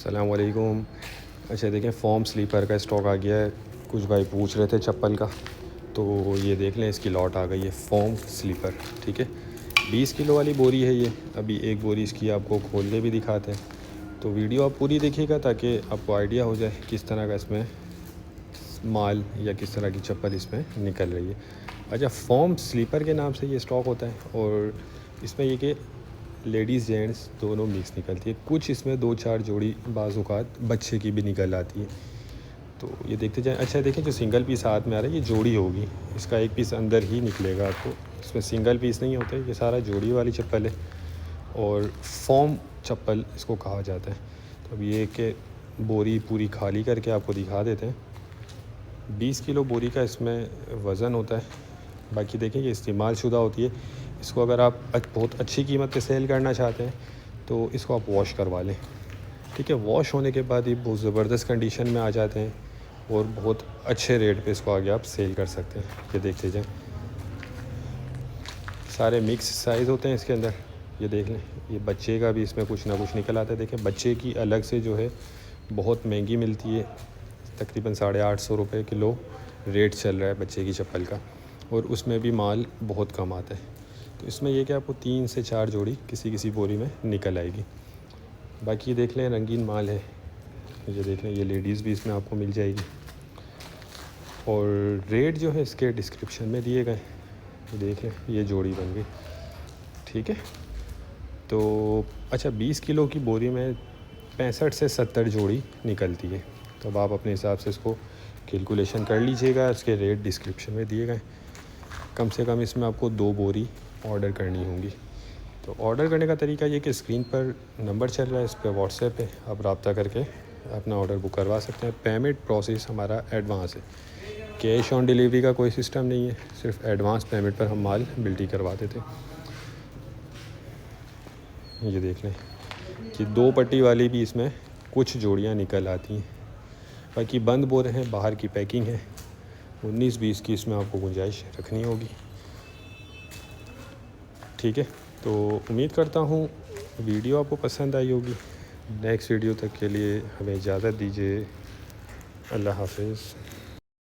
अस्सलाम वालेकुम। अच्छा देखें, फॉर्म स्लीपर का स्टॉक आ गया है। कुछ भाई पूछ रहे थे चप्पल का, तो ये देख लें, इसकी लॉट आ गई है फॉर्म स्लीपर। ठीक है, 20 किलो वाली बोरी है ये। अभी एक बोरी इसकी आपको खोल के भी दिखाते हैं, तो वीडियो आप पूरी देखिएगा ताकि आपको आइडिया हो जाए किस तरह का इसमें माल या किस तरह की चप्पल इसमें निकल रही है। अच्छा, फॉर्म स्लीपर के नाम से ये स्टॉक होता है और इसमें ये कि लेडीज़ जेंट्स दोनों मिक्स निकलती है। कुछ इसमें 2-4 जोड़ी बाज़-औक़ात बच्चे की भी निकल आती है, तो ये देखते जाएँ। अच्छा देखें, जो सिंगल पीस हाथ में आ रहा है ये जोड़ी होगी, इसका एक पीस अंदर ही निकलेगा आपको। इसमें सिंगल पीस नहीं होते, ये सारा जोड़ी वाली चप्पल है और फॉर्म चप्पल इसको कहा जाता है। तो अब ये कि बोरी पूरी खाली करके आपको दिखा देते हैं। 20 किलो बोरी का इसमें वज़न होता है। बाकी देखें, ये इस्तेमाल शुदा होती है। इसको अगर आप बहुत अच्छी कीमत पे सेल करना चाहते हैं तो इसको आप वॉश करवा लें। ठीक है, वॉश होने के बाद ये बहुत ज़बरदस्त कंडीशन में आ जाते हैं और बहुत अच्छे रेट पे इसको आगे आप सेल कर सकते हैं। ये देखते जाएँ, सारे मिक्स साइज़ होते हैं इसके अंदर। ये देख लें, ये बच्चे का भी इसमें कुछ ना कुछ निकल आता है। देखें, बच्चे की अलग से जो है बहुत महंगी मिलती है, तकरीबन 850 रुपये किलो रेट चल रहा है बच्चे की चप्पल का, और उसमें भी माल बहुत कम आता है। तो इसमें यह कि आपको 3 से 4 जोड़ी किसी बोरी में निकल आएगी। बाकी देख लें, रंगीन माल है। ये देख लें, ये लेडीज़ भी इसमें आपको मिल जाएगी और रेट जो है इसके डिस्क्रिप्शन में दिए गए। देख लें, ये जोड़ी बन गई। ठीक है, तो अच्छा 20 किलो की बोरी में 65 से 70 जोड़ी निकलती है। तो अब आप अपने हिसाब से इसको कैलकुलेशन कर लीजिएगा। इसके रेट डिस्क्रिप्शन में दिए गए। कम से कम इसमें आपको 2 बोरी ऑर्डर करनी होंगी। तो ऑर्डर करने का तरीका ये कि स्क्रीन पर नंबर चल रहा है, इस पर व्हाट्सएप पे आप रब्ता करके अपना ऑर्डर बुक करवा सकते हैं। पेमेंट प्रोसेस हमारा एडवांस है, कैश ऑन डिलीवरी का कोई सिस्टम नहीं है, सिर्फ एडवांस पेमेंट पर हम माल बिल्टी करवा देते हैं। ये देख लें कि 2 पट्टी वाली भी इसमें कुछ जोड़ियाँ निकल आती हैं। बाकी बंद बोरे हैं, बाहर की पैकिंग है। 19-20 की इसमें आपको गुंजाइश रखनी होगी। ठीक है, तो उम्मीद करता हूँ वीडियो आपको पसंद आई होगी। नेक्स्ट वीडियो तक के लिए हमें इजाज़त दीजिए। अल्लाह हाफ़िज़।